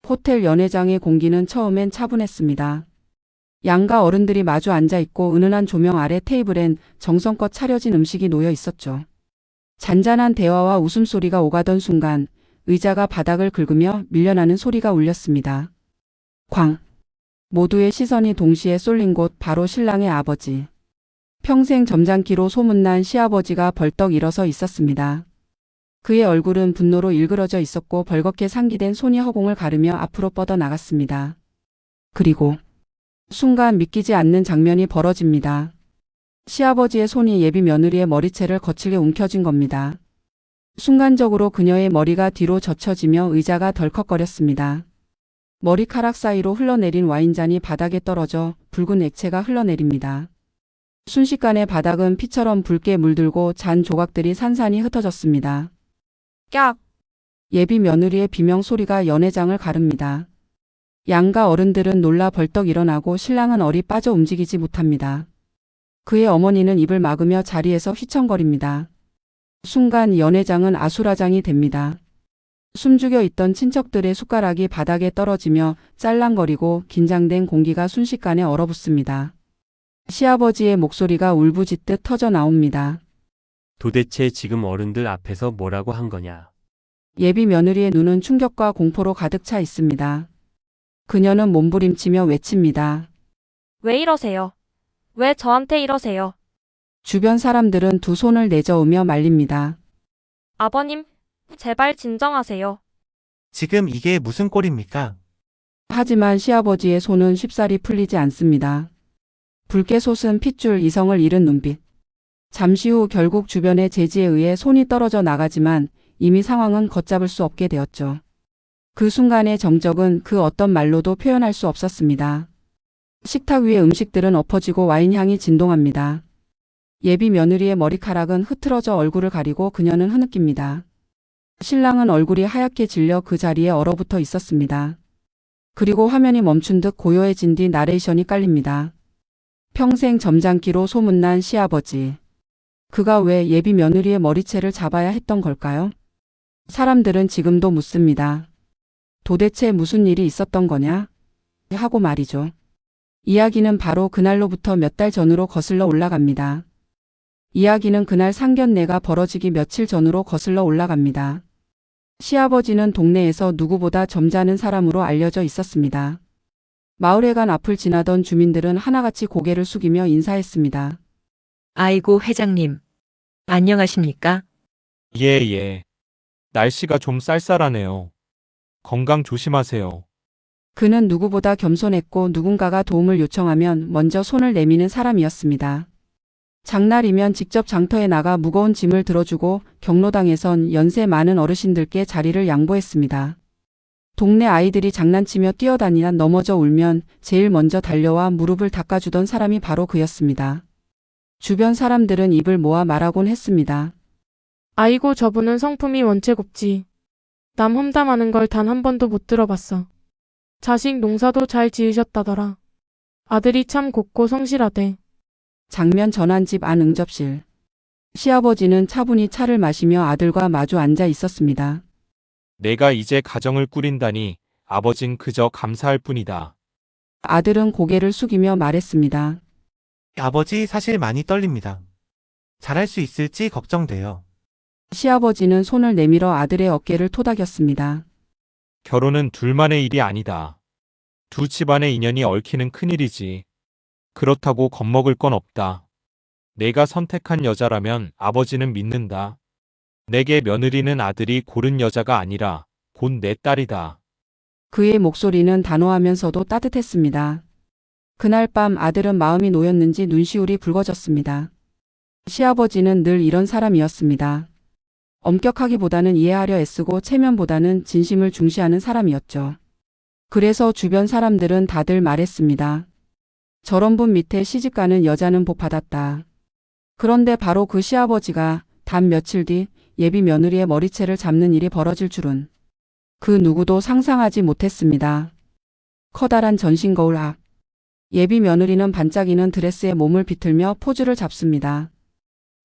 호텔 연회장의 공기는 처음엔 차분했습니다. 양가 어른들이 마주 앉아 있고 은은한 조명 아래 테이블엔 정성껏 차려진 음식이 놓여 있었죠. 잔잔한 대화와 웃음소리가 오가던 순간 의자가 바닥을 긁으며 밀려나는 소리가 울렸습니다. 쾅! 모두의 시선이 동시에 쏠린 곳 바로 신랑의 아버지. 평생 점잖기로 소문난 시아버지가 벌떡 일어서 있었습니다. 그의 얼굴은 분노로 일그러져 있었고 벌겋게 상기된 손이 허공을 가르며 앞으로 뻗어 나갔습니다. 그리고 순간 믿기지 않는 장면이 벌어집니다. 시아버지의 손이 예비 며느리의 머리채를 거칠게 움켜쥔 겁니다. 순간적으로 그녀의 머리가 뒤로 젖혀지며 의자가 덜컥거렸습니다. 머리카락 사이로 흘러내린 와인잔이 바닥에 떨어져 붉은 액체가 흘러내립니다. 순식간에 바닥은 피처럼 붉게 물들고 잔 조각들이 산산이 흩어졌습니다. 깍! 예비 며느리의 비명 소리가 연회장을 가릅니다. 양가 어른들은 놀라 벌떡 일어나고 신랑은 얼이 빠져 움직이지 못합니다. 그의 어머니는 입을 막으며 자리에서 휘청거립니다. 순간 연회장은 아수라장이 됩니다. 숨죽여 있던 친척들의 숟가락이 바닥에 떨어지며 짤랑거리고 긴장된 공기가 순식간에 얼어붙습니다. 시아버지의 목소리가 울부짖듯 터져 나옵니다. 도대체 지금 어른들 앞에서 뭐라고 한 거냐? 예비 며느리의 눈은 충격과 공포로 가득 차 있습니다. 그녀는 몸부림치며 외칩니다. 왜 이러세요? 왜 저한테 이러세요? 주변 사람들은 두 손을 내저으며 말립니다. 아버님, 제발 진정하세요. 지금 이게 무슨 꼴입니까? 하지만 시아버지의 손은 쉽사리 풀리지 않습니다. 붉게 솟은 핏줄 이성을 잃은 눈빛. 잠시 후 결국 주변의 제지에 의해 손이 떨어져 나가지만 이미 상황은 걷잡을 수 없게 되었죠. 그 순간의 정적은 그 어떤 말로도 표현할 수 없었습니다. 식탁 위의 음식들은 엎어지고 와인 향이 진동합니다. 예비 며느리의 머리카락은 흐트러져 얼굴을 가리고 그녀는 흐느낍니다. 신랑은 얼굴이 하얗게 질려 그 자리에 얼어붙어 있었습니다. 그리고 화면이 멈춘 듯 고요해진 뒤 나레이션이 깔립니다. 평생 점잖기로 소문난 시아버지. 그가 왜 예비 며느리의 머리채를 잡아야 했던 걸까요? 사람들은 지금도 묻습니다. 도대체 무슨 일이 있었던 거냐? 하고 말이죠. 이야기는 바로 그날로부터 몇 달 전으로 거슬러 올라갑니다. 이야기는 그날 상견례가 벌어지기 며칠 전으로 거슬러 올라갑니다. 시아버지는 동네에서 누구보다 점잖은 사람으로 알려져 있었습니다. 마을회관 앞을 지나던 주민들은 하나같이 고개를 숙이며 인사했습니다. 아이고 회장님. 안녕하십니까? 예. 날씨가 좀 쌀쌀하네요. 건강 조심하세요. 그는 누구보다 겸손했고 누군가가 도움을 요청하면 먼저 손을 내미는 사람이었습니다. 장날이면 직접 장터에 나가 무거운 짐을 들어주고 경로당에선 연세 많은 어르신들께 자리를 양보했습니다. 동네 아이들이 장난치며 뛰어다니다 넘어져 울면 제일 먼저 달려와 무릎을 닦아주던 사람이 바로 그였습니다. 주변 사람들은 입을 모아 말하곤 했습니다. 아이고 저분은 성품이 원체 곱지. 남 험담하는 걸 단 한 번도 못 들어봤어. 자식 농사도 잘 지으셨다더라. 아들이 참 곱고 성실하대. 장면 전환집 안 응접실. 시아버지는 차분히 차를 마시며 아들과 마주 앉아 있었습니다. 내가 이제 가정을 꾸린다니 아버진 그저 감사할 뿐이다. 아들은 고개를 숙이며 말했습니다. 아버지 사실 많이 떨립니다. 잘할 수 있을지 걱정돼요. 시아버지는 손을 내밀어 아들의 어깨를 토닥였습니다. 결혼은 둘만의 일이 아니다. 두 집안의 인연이 얽히는 큰일이지. 그렇다고 겁먹을 건 없다. 내가 선택한 여자라면 아버지는 믿는다. 내게 며느리는 아들이 고른 여자가 아니라 곧 내 딸이다. 그의 목소리는 단호하면서도 따뜻했습니다. 그날 밤 아들은 마음이 놓였는지 눈시울이 붉어졌습니다. 시아버지는 늘 이런 사람이었습니다. 엄격하기보다는 이해하려 애쓰고 체면보다는 진심을 중시하는 사람이었죠. 그래서 주변 사람들은 다들 말했습니다. 저런 분 밑에 시집가는 여자는 복 받았다. 그런데 바로 그 시아버지가 단 며칠 뒤 예비 며느리의 머리채를 잡는 일이 벌어질 줄은 그 누구도 상상하지 못했습니다. 커다란 전신 거울 앞. 예비 며느리는 반짝이는 드레스에 몸을 비틀며 포즈를 잡습니다.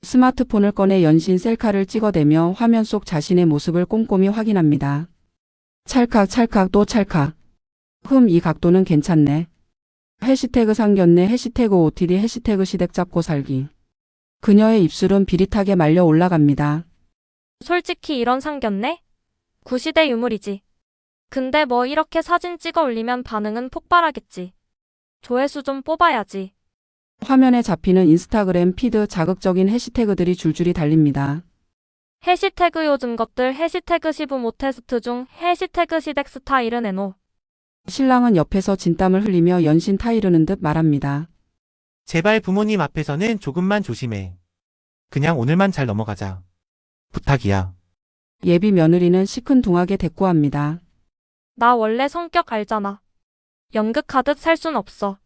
스마트폰을 꺼내 연신 셀카를 찍어대며 화면 속 자신의 모습을 꼼꼼히 확인합니다. 찰칵 찰칵 또 찰칵. 이 각도는 괜찮네. 해시태그 상견례 해시태그 OTD 해시태그 시댁 잡고 살기. 그녀의 입술은 비릿하게 말려 올라갑니다. 솔직히 이런 상견례? 구시대 유물이지. 근데 뭐 이렇게 사진 찍어 올리면 반응은 폭발하겠지. 조회수 좀 뽑아야지. 화면에 잡히는 인스타그램 피드 자극적인 해시태그들이 줄줄이 달립니다. 해시태그 요즘 것들 해시태그 시부모 테스트 중 해시태그 시댁 스타일은 에노. 신랑은 옆에서 진땀을 흘리며 연신 타이르는 듯 말합니다. 제발 부모님 앞에서는 조금만 조심해. 그냥 오늘만 잘 넘어가자. 부탁이야. 예비 며느리는 시큰둥하게 대꾸합니다. 나 원래 성격 알잖아. 연극하듯 살 순 없어.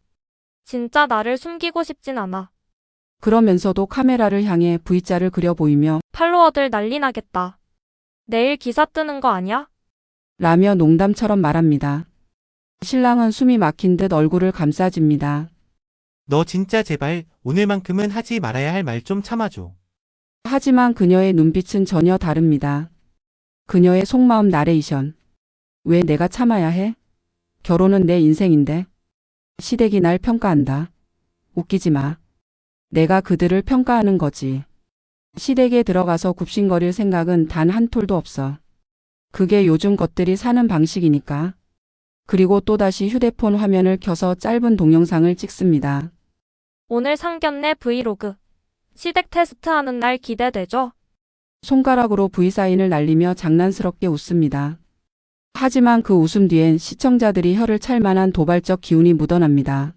진짜 나를 숨기고 싶진 않아. 그러면서도 카메라를 향해 V자를 그려 보이며 팔로워들 난리 나겠다. 내일 기사 뜨는 거 아니야? 라며 농담처럼 말합니다. 신랑은 숨이 막힌 듯 얼굴을 감싸집니다. 너 진짜 제발 오늘만큼은 하지 말아야 할 말 좀 참아줘. 하지만 그녀의 눈빛은 전혀 다릅니다. 그녀의 속마음 나레이션. 왜 내가 참아야 해? 결혼은 내 인생인데. 시댁이 날 평가한다. 웃기지 마. 내가 그들을 평가하는 거지. 시댁에 들어가서 굽신거릴 생각은 단 한 톨도 없어. 그게 요즘 것들이 사는 방식이니까. 그리고 또다시 휴대폰 화면을 켜서 짧은 동영상을 찍습니다. 오늘 상견례 브이로그. 시댁 테스트하는 날 기대되죠? 손가락으로 V사인을 날리며 장난스럽게 웃습니다. 하지만 그 웃음 뒤엔 시청자들이 혀를 찰 만한 도발적 기운이 묻어납니다.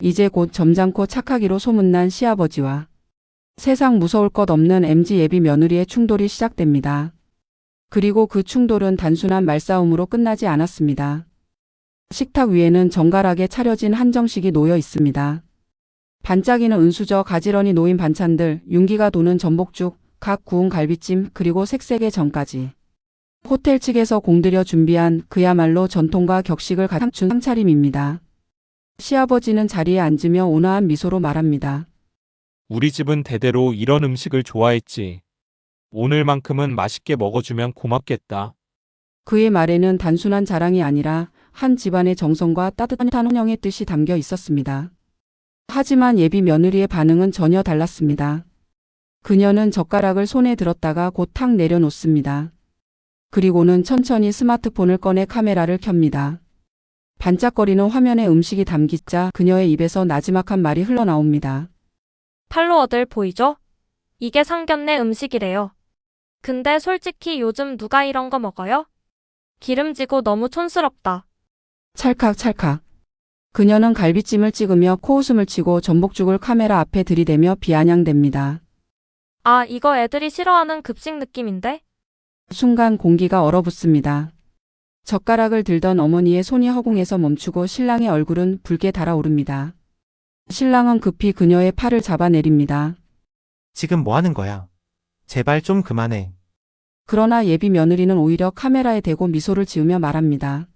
이제 곧 점잖고 착하기로 소문난 시아버지와 세상 무서울 것 없는 MZ 예비 며느리의 충돌이 시작됩니다. 그리고 그 충돌은 단순한 말싸움으로 끝나지 않았습니다. 식탁 위에는 정갈하게 차려진 한정식이 놓여 있습니다. 반짝이는 은수저 가지런히 놓인 반찬들, 윤기가 도는 전복죽, 각 구운 갈비찜, 그리고 색색의 전까지. 호텔 측에서 공들여 준비한 그야말로 전통과 격식을 갖춘 상차림입니다. 시아버지는 자리에 앉으며 온화한 미소로 말합니다. 우리 집은 대대로 이런 음식을 좋아했지. 오늘만큼은 맛있게 먹어주면 고맙겠다. 그의 말에는 단순한 자랑이 아니라 한 집안의 정성과 따뜻한 환영의 뜻이 담겨 있었습니다. 하지만 예비 며느리의 반응은 전혀 달랐습니다. 그녀는 젓가락을 손에 들었다가 곧 탁 내려놓습니다. 그리고는 천천히 스마트폰을 꺼내 카메라를 켭니다. 반짝거리는 화면에 음식이 담기자 그녀의 입에서 나지막한 말이 흘러나옵니다. 팔로워들 보이죠? 이게 상견례 음식이래요. 근데 솔직히 요즘 누가 이런 거 먹어요? 기름지고 너무 촌스럽다. 찰칵찰칵. 그녀는 갈비찜을 찍으며 코웃음을 치고 전복죽을 카메라 앞에 들이대며 비아냥댑니다. 아, 이거 애들이 싫어하는 급식 느낌인데? 순간 공기가 얼어붙습니다. 젓가락을 들던 어머니의 손이 허공에서 멈추고 신랑의 얼굴은 붉게 달아오릅니다. 신랑은 급히 그녀의 팔을 잡아내립니다. 지금 뭐 하는 거야? 제발 좀 그만해. 그러나 예비 며느리는 오히려 카메라에 대고 미소를 지으며 말합니다.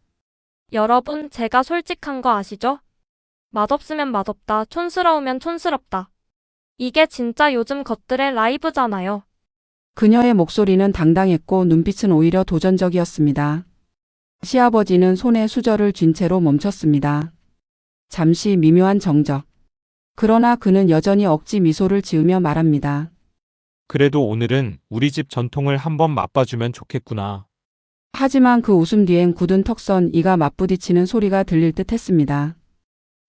여러분, 제가 솔직한 거 아시죠? 맛없으면 맛없다, 촌스러우면 촌스럽다. 이게 진짜 요즘 것들의 라이브잖아요. 그녀의 목소리는 당당했고 눈빛은 오히려 도전적이었습니다. 시아버지는 손에 수저를 쥔 채로 멈췄습니다. 잠시 미묘한 정적. 그러나 그는 여전히 억지 미소를 지으며 말합니다. 그래도 오늘은 우리 집 전통을 한번 맛봐주면 좋겠구나. 하지만 그 웃음 뒤엔 굳은 턱선 이가 맞부딪히는 소리가 들릴 듯 했습니다.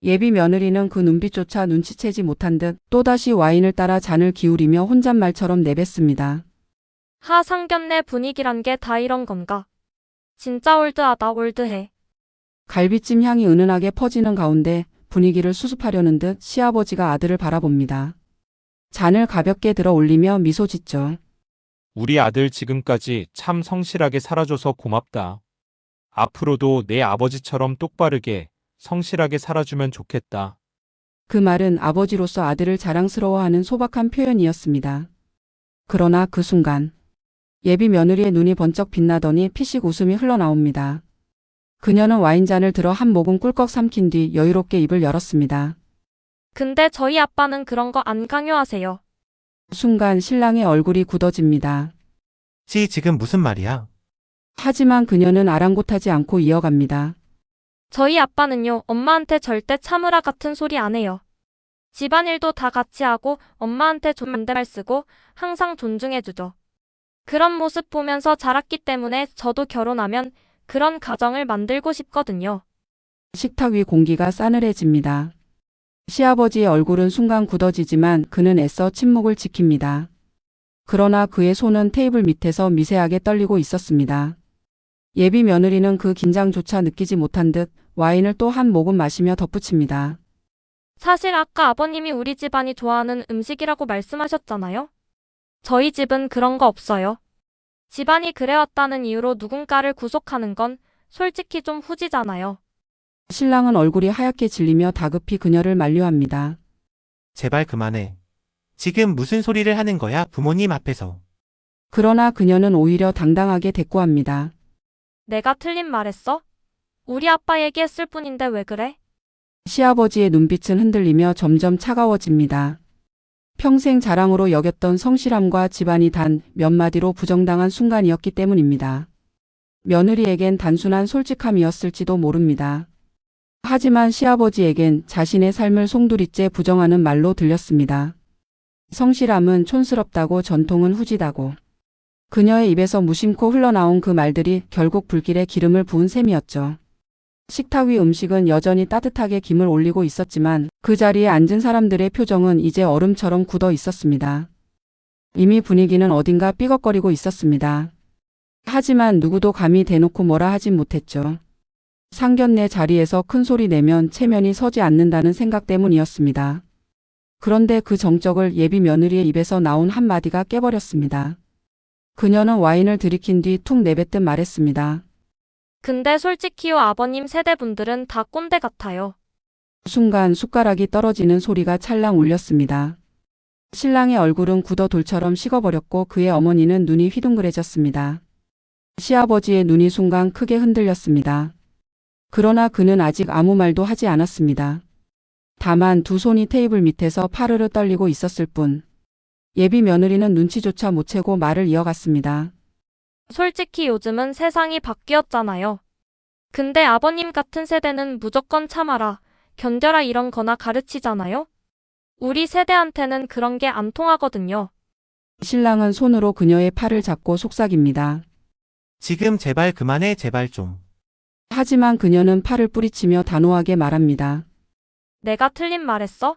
예비 며느리는 그 눈빛조차 눈치채지 못한 듯 또다시 와인을 따라 잔을 기울이며 혼잣말처럼 내뱉습니다. 하, 상견례 분위기란 게 다 이런 건가? 진짜 올드하다, 올드해. 갈비찜 향이 은은하게 퍼지는 가운데 분위기를 수습하려는 듯 시아버지가 아들을 바라봅니다. 잔을 가볍게 들어 올리며 미소 짓죠. 우리 아들 지금까지 참 성실하게 살아줘서 고맙다. 앞으로도 내 아버지처럼 똑바르게 성실하게 살아주면 좋겠다. 그 말은 아버지로서 아들을 자랑스러워하는 소박한 표현이었습니다. 그러나 그 순간 예비 며느리의 눈이 번쩍 빛나더니 피식 웃음이 흘러나옵니다. 그녀는 와인잔을 들어 한 모금 꿀꺽 삼킨 뒤 여유롭게 입을 열었습니다. 근데 저희 아빠는 그런 거 안 강요하세요. 순간 신랑의 얼굴이 굳어집니다. 지금 무슨 말이야? 하지만 그녀는 아랑곳하지 않고 이어갑니다. 저희 아빠는요, 엄마한테 절대 참으라 같은 소리 안 해요. 집안일도 다 같이 하고 엄마한테 존댓말 쓰고 항상 존중해주죠. 그런 모습 보면서 자랐기 때문에 저도 결혼하면 그런 가정을 만들고 싶거든요. 식탁 위 공기가 싸늘해집니다. 시아버지의 얼굴은 순간 굳어지지만 그는 애써 침묵을 지킵니다. 그러나 그의 손은 테이블 밑에서 미세하게 떨리고 있었습니다. 예비 며느리는 그 긴장조차 느끼지 못한 듯 와인을 또 한 모금 마시며 덧붙입니다. 사실 아까 아버님이 우리 집안이 좋아하는 음식이라고 말씀하셨잖아요. 저희 집은 그런 거 없어요. 집안이 그래왔다는 이유로 누군가를 구속하는 건 솔직히 좀 후지잖아요. 신랑은 얼굴이 하얗게 질리며 다급히 그녀를 만류합니다. 제발 그만해. 지금 무슨 소리를 하는 거야, 부모님 앞에서. 그러나 그녀는 오히려 당당하게 대꾸합니다. 내가 틀린 말했어? 우리 아빠 얘기했을 뿐인데 왜 그래? 시아버지의 눈빛은 흔들리며 점점 차가워집니다. 평생 자랑으로 여겼던 성실함과 집안이 단 몇 마디로 부정당한 순간이었기 때문입니다. 며느리에겐 단순한 솔직함이었을지도 모릅니다. 하지만 시아버지에겐 자신의 삶을 송두리째 부정하는 말로 들렸습니다. 성실함은 촌스럽다고, 전통은 후지다고. 그녀의 입에서 무심코 흘러나온 그 말들이 결국 불길에 기름을 부은 셈이었죠. 식탁 위 음식은 여전히 따뜻하게 김을 올리고 있었지만 그 자리에 앉은 사람들의 표정은 이제 얼음처럼 굳어 있었습니다. 이미 분위기는 어딘가 삐걱거리고 있었습니다. 하지만 누구도 감히 대놓고 뭐라 하진 못했죠. 상견례 자리에서 큰 소리 내면 체면이 서지 않는다는 생각 때문이었습니다. 그런데 그 정적을 예비 며느리의 입에서 나온 한마디가 깨버렸습니다. 그녀는 와인을 들이킨 뒤 툭 내뱉듯 말했습니다. 근데 솔직히요, 아버님 세대분들은 다 꼰대 같아요. 순간 숟가락이 떨어지는 소리가 찰랑 울렸습니다. 신랑의 얼굴은 굳어 돌처럼 식어버렸고 그의 어머니는 눈이 휘둥그레졌습니다. 시아버지의 눈이 순간 크게 흔들렸습니다. 그러나 그는 아직 아무 말도 하지 않았습니다. 다만 두 손이 테이블 밑에서 파르르 떨리고 있었을 뿐. 예비 며느리는 눈치조차 못 채고 말을 이어갔습니다. 솔직히 요즘은 세상이 바뀌었잖아요. 근데 아버님 같은 세대는 무조건 참아라, 견뎌라 이런 거나 가르치잖아요? 우리 세대한테는 그런 게 안 통하거든요. 신랑은 손으로 그녀의 팔을 잡고 속삭입니다. 지금 제발 그만해, 제발 좀. 하지만 그녀는 팔을 뿌리치며 단호하게 말합니다. 내가 틀린 말했어?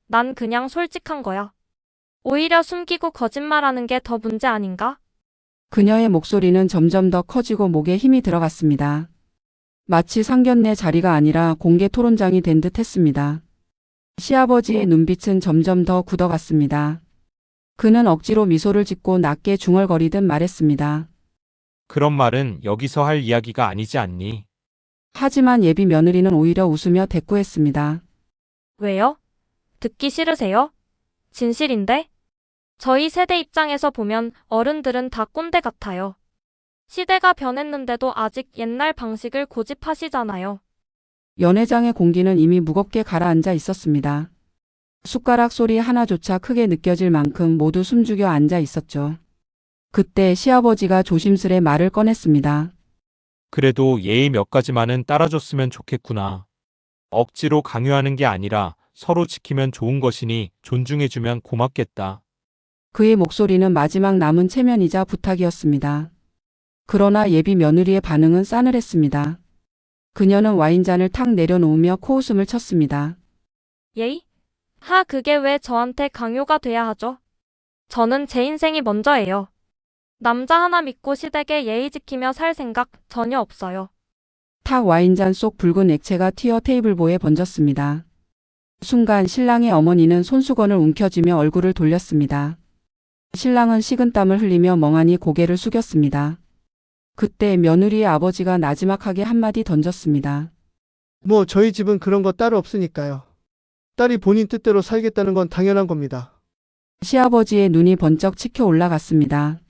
난 그냥 솔직한 거야. 오히려 숨기고 거짓말하는 게 더 문제 아닌가? 그녀의 목소리는 점점 더 커지고 목에 힘이 들어갔습니다. 마치 상견례 자리가 아니라 공개 토론장이 된 듯 했습니다. 시아버지의 눈빛은 점점 더 굳어갔습니다. 그는 억지로 미소를 짓고 낮게 중얼거리듯 말했습니다. 그런 말은 여기서 할 이야기가 아니지 않니? 하지만 예비 며느리는 오히려 웃으며 대꾸했습니다. 왜요? 듣기 싫으세요? 진실인데? 저희 세대 입장에서 보면 어른들은 다 꼰대 같아요. 시대가 변했는데도 아직 옛날 방식을 고집하시잖아요. 연회장의 공기는 이미 무겁게 가라앉아 있었습니다. 숟가락 소리 하나조차 크게 느껴질 만큼 모두 숨죽여 앉아 있었죠. 그때 시아버지가 조심스레 말을 꺼냈습니다. 그래도 예의 몇 가지만은 따라줬으면 좋겠구나. 억지로 강요하는 게 아니라 서로 지키면 좋은 것이니 존중해주면 고맙겠다. 그의 목소리는 마지막 남은 체면이자 부탁이었습니다. 그러나 예비 며느리의 반응은 싸늘했습니다. 그녀는 와인잔을 탁 내려놓으며 코웃음을 쳤습니다. 예의? 그게 왜 저한테 강요가 돼야 하죠? 저는 제 인생이 먼저예요. 남자 하나 믿고 시댁에 예의 지키며 살 생각 전혀 없어요. 탁 와인잔 속 붉은 액체가 튀어 테이블보에 번졌습니다. 순간 신랑의 어머니는 손수건을 움켜쥐며 얼굴을 돌렸습니다. 신랑은 식은땀을 흘리며 멍하니 고개를 숙였습니다. 그때 며느리의 아버지가 나지막하게 한마디 던졌습니다. 뭐 저희 집은 그런 거 따로 없으니까요. 딸이 본인 뜻대로 살겠다는 건 당연한 겁니다. 시아버지의 눈이 번쩍 치켜 올라갔습니다.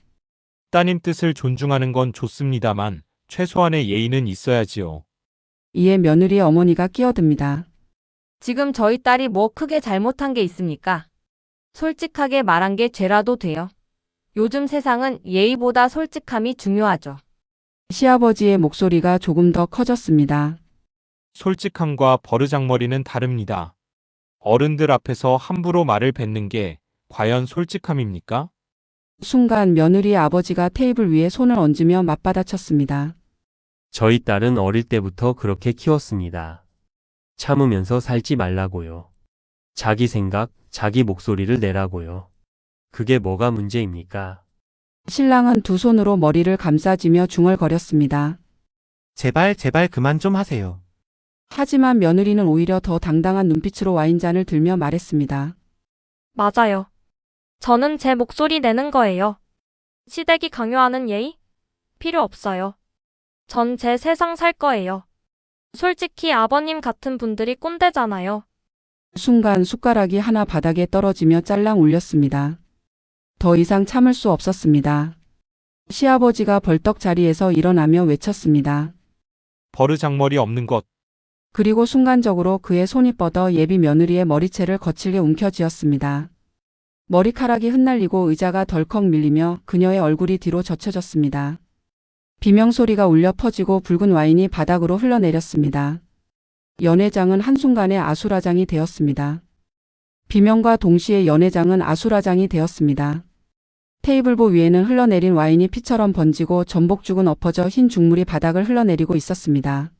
따님 뜻을 존중하는 건 좋습니다만 최소한의 예의는 있어야지요. 이에 며느리의 어머니가 끼어듭니다. 지금 저희 딸이 뭐 크게 잘못한 게 있습니까? 솔직하게 말한 게 죄라도 돼요. 요즘 세상은 예의보다 솔직함이 중요하죠. 시아버지의 목소리가 조금 더 커졌습니다. 솔직함과 버르장머리는 다릅니다. 어른들 앞에서 함부로 말을 뱉는 게 과연 솔직함입니까? 순간 며느리의 아버지가 테이블 위에 손을 얹으며 맞받아쳤습니다. 저희 딸은 어릴 때부터 그렇게 키웠습니다. 참으면서 살지 말라고요. 자기 생각, 자기 목소리를 내라고요. 그게 뭐가 문제입니까? 신랑은 두 손으로 머리를 감싸지며 중얼거렸습니다. 제발 그만 좀 하세요. 하지만 며느리는 오히려 더 당당한 눈빛으로 와인잔을 들며 말했습니다. 맞아요. 저는 제 목소리 내는 거예요. 시댁이 강요하는 예의? 필요 없어요. 전 제 세상 살 거예요. 솔직히 아버님 같은 분들이 꼰대잖아요. 순간 숟가락이 하나 바닥에 떨어지며 짤랑 울렸습니다. 더 이상 참을 수 없었습니다. 시아버지가 벌떡 자리에서 일어나며 외쳤습니다. 버르장머리 없는 것. 그리고 순간적으로 그의 손이 뻗어 예비 며느리의 머리채를 거칠게 움켜쥐었습니다. 머리카락이 흩날리고 의자가 덜컥 밀리며 그녀의 얼굴이 뒤로 젖혀졌습니다. 비명소리가 울려 퍼지고 붉은 와인이 바닥으로 흘러내렸습니다. 연회장은 한순간에 아수라장이 되었습니다. 비명과 동시에 연회장은 아수라장이 되었습니다. 테이블보 위에는 흘러내린 와인이 피처럼 번지고 전복죽은 엎어져 흰 죽물이 바닥을 흘러내리고 있었습니다.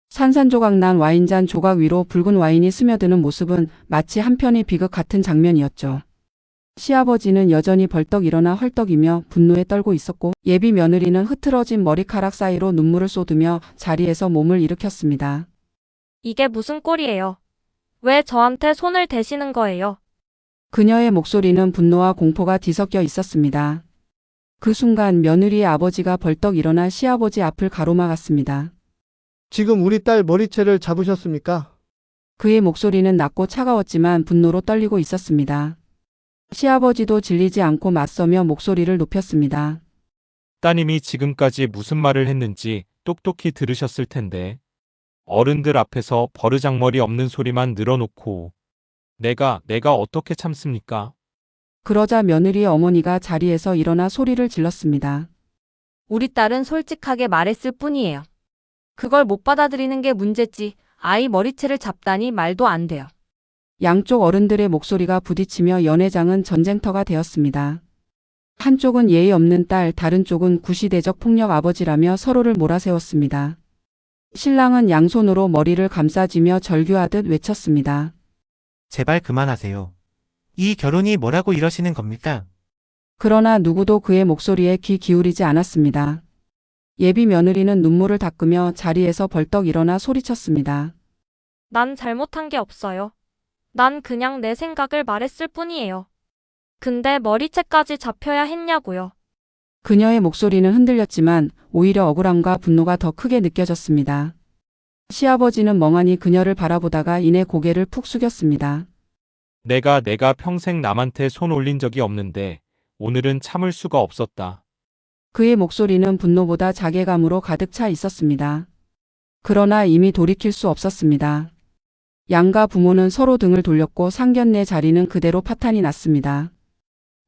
산산조각 난 와인잔 조각 위로 붉은 와인이 스며드는 모습은 마치 한편의 비극 같은 장면이었죠. 시아버지는 여전히 벌떡 일어나 헐떡이며 분노에 떨고 있었고 예비 며느리는 흐트러진 머리카락 사이로 눈물을 쏟으며 자리에서 몸을 일으켰습니다. 이게 무슨 꼴이에요? 왜 저한테 손을 대시는 거예요? 그녀의 목소리는 분노와 공포가 뒤섞여 있었습니다. 그 순간 며느리의 아버지가 벌떡 일어나 시아버지 앞을 가로막았습니다. 지금 우리 딸 머리채를 잡으셨습니까? 그의 목소리는 낮고 차가웠지만 분노로 떨리고 있었습니다. 시아버지도 질리지 않고 맞서며 목소리를 높였습니다. 따님이 지금까지 무슨 말을 했는지 똑똑히 들으셨을 텐데. 어른들 앞에서 버르장머리 없는 소리만 늘어놓고 내가 어떻게 참습니까? 그러자 며느리의 어머니가 자리에서 일어나 소리를 질렀습니다. 우리 딸은 솔직하게 말했을 뿐이에요. 그걸 못 받아들이는 게 문제지. 아이 머리채를 잡다니 말도 안 돼요. 양쪽 어른들의 목소리가 부딪히며 연회장은 전쟁터가 되었습니다. 한쪽은 예의 없는 딸, 다른 쪽은 구시대적 폭력 아버지라며 서로를 몰아세웠습니다. 신랑은 양손으로 머리를 감싸쥐며 절규하듯 외쳤습니다. 제발 그만하세요. 이 결혼이 뭐라고 이러시는 겁니까? 그러나 누구도 그의 목소리에 귀 기울이지 않았습니다. 예비 며느리는 눈물을 닦으며 자리에서 벌떡 일어나 소리쳤습니다. 난 잘못한 게 없어요. 난 그냥 내 생각을 말했을 뿐이에요. 근데 머리채까지 잡혀야 했냐고요. 그녀의 목소리는 흔들렸지만 오히려 억울함과 분노가 더 크게 느껴졌습니다. 시아버지는 멍하니 그녀를 바라보다가 이내 고개를 푹 숙였습니다. 내가 평생 남한테 손 올린 적이 없는데 오늘은 참을 수가 없었다. 그의 목소리는 분노보다 자괴감으로 가득 차 있었습니다. 그러나 이미 돌이킬 수 없었습니다. 양가 부모는 서로 등을 돌렸고 상견례 자리는 그대로 파탄이 났습니다.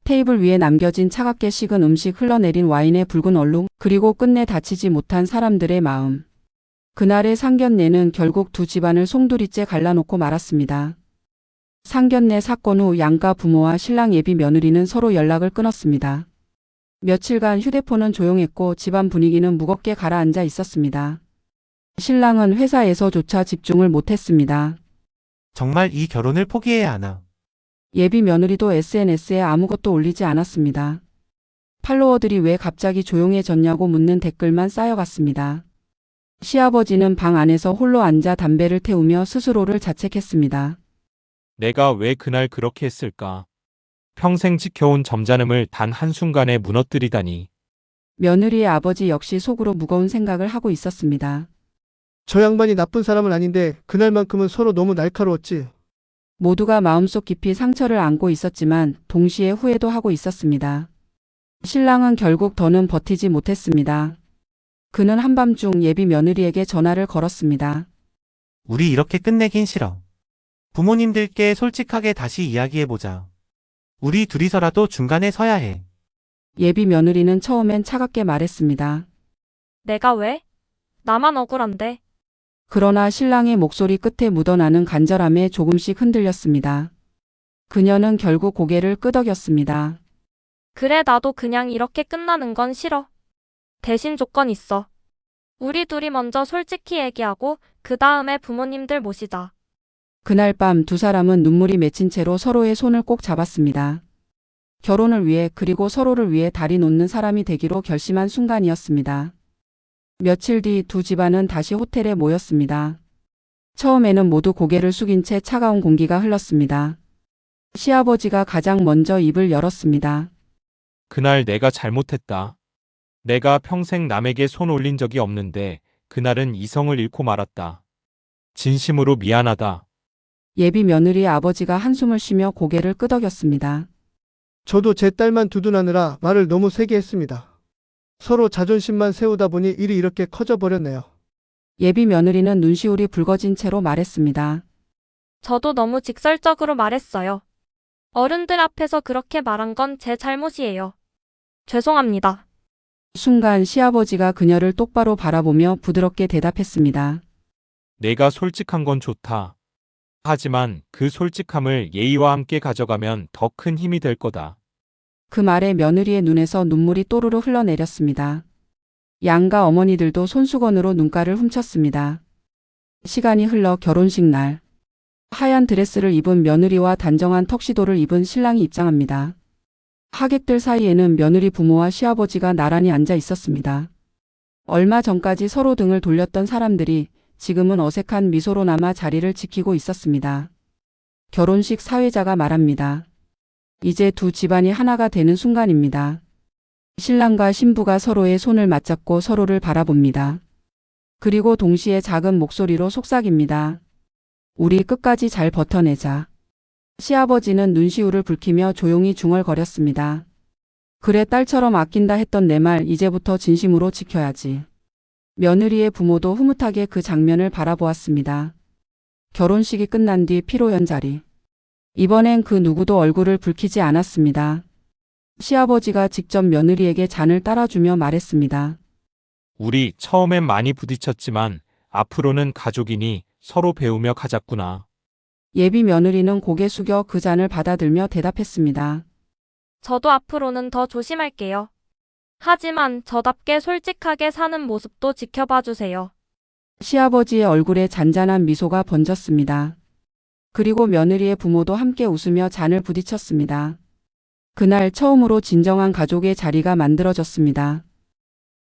테이블 위에 남겨진 차갑게 식은 음식, 흘러내린 와인의 붉은 얼룩, 그리고 끝내 다치지 못한 사람들의 마음. 그날의 상견례는 결국 두 집안을 송두리째 갈라놓고 말았습니다. 상견례 사건 후 양가 부모와 신랑 예비 며느리는 서로 연락을 끊었습니다. 며칠간 휴대폰은 조용했고 집안 분위기는 무겁게 가라앉아 있었습니다. 신랑은 회사에서조차 집중을 못했습니다. 정말 이 결혼을 포기해야 하나? 예비 며느리도 SNS에 아무것도 올리지 않았습니다. 팔로워들이 왜 갑자기 조용해졌냐고 묻는 댓글만 쌓여갔습니다. 시아버지는 방 안에서 홀로 앉아 담배를 태우며 스스로를 자책했습니다. 내가 왜 그날 그렇게 했을까? 평생 지켜온 점잖음을 단 한순간에 무너뜨리다니. 며느리의 아버지 역시 속으로 무거운 생각을 하고 있었습니다. 저 양반이 나쁜 사람은 아닌데 그날만큼은 서로 너무 날카로웠지. 모두가 마음속 깊이 상처를 안고 있었지만 동시에 후회도 하고 있었습니다. 신랑은 결국 더는 버티지 못했습니다. 그는 한밤중 예비 며느리에게 전화를 걸었습니다. 우리 이렇게 끝내긴 싫어. 부모님들께 솔직하게 다시 이야기해보자. 우리 둘이서라도 중간에 서야 해. 예비 며느리는 처음엔 차갑게 말했습니다. 내가 왜? 나만 억울한데. 그러나 신랑의 목소리 끝에 묻어나는 간절함에 조금씩 흔들렸습니다. 그녀는 결국 고개를 끄덕였습니다. 그래, 나도 그냥 이렇게 끝나는 건 싫어. 대신 조건 있어. 우리 둘이 먼저 솔직히 얘기하고 그 다음에 부모님들 모시자. 그날 밤 두 사람은 눈물이 맺힌 채로 서로의 손을 꼭 잡았습니다. 결혼을 위해 그리고 서로를 위해 다리 놓는 사람이 되기로 결심한 순간이었습니다. 며칠 뒤 두 집안은 다시 호텔에 모였습니다. 처음에는 모두 고개를 숙인 채 차가운 공기가 흘렀습니다. 시아버지가 가장 먼저 입을 열었습니다. 그날 내가 잘못했다. 내가 평생 남에게 손 올린 적이 없는데 그날은 이성을 잃고 말았다. 진심으로 미안하다. 예비 며느리 아버지가 한숨을 쉬며 고개를 끄덕였습니다. 저도 제 딸만 두둔하느라 말을 너무 세게 했습니다. 서로 자존심만 세우다 보니 일이 이렇게 커져버렸네요. 예비 며느리는 눈시울이 붉어진 채로 말했습니다. 저도 너무 직설적으로 말했어요. 어른들 앞에서 그렇게 말한 건 제 잘못이에요. 죄송합니다. 순간 시아버지가 그녀를 똑바로 바라보며 부드럽게 대답했습니다. 내가 솔직한 건 좋다. 하지만 그 솔직함을 예의와 함께 가져가면 더 큰 힘이 될 거다. 그 말에 며느리의 눈에서 눈물이 또르르 흘러내렸습니다. 양가 어머니들도 손수건으로 눈가를 훔쳤습니다. 시간이 흘러 결혼식 날. 하얀 드레스를 입은 며느리와 단정한 턱시도를 입은 신랑이 입장합니다. 하객들 사이에는 며느리 부모와 시아버지가 나란히 앉아 있었습니다. 얼마 전까지 서로 등을 돌렸던 사람들이 지금은 어색한 미소로나마 자리를 지키고 있었습니다. 결혼식 사회자가 말합니다. 이제 두 집안이 하나가 되는 순간입니다. 신랑과 신부가 서로의 손을 맞잡고 서로를 바라봅니다. 그리고 동시에 작은 목소리로 속삭입니다. 우리 끝까지 잘 버텨내자. 시아버지는 눈시울을 붉히며 조용히 중얼거렸습니다. 그래, 딸처럼 아낀다 했던 내 말 이제부터 진심으로 지켜야지. 며느리의 부모도 흐뭇하게 그 장면을 바라보았습니다. 결혼식이 끝난 뒤 피로연 자리. 이번엔 그 누구도 얼굴을 붉히지 않았습니다. 시아버지가 직접 며느리에게 잔을 따라주며 말했습니다. 우리 처음엔 많이 부딪혔지만 앞으로는 가족이니 서로 배우며 가자꾸나. 예비 며느리는 고개 숙여 그 잔을 받아들며 대답했습니다. 저도 앞으로는 더 조심할게요. 하지만 저답게 솔직하게 사는 모습도 지켜봐 주세요. 시아버지의 얼굴에 잔잔한 미소가 번졌습니다. 그리고 며느리의 부모도 함께 웃으며 잔을 부딪혔습니다. 그날 처음으로 진정한 가족의 자리가 만들어졌습니다.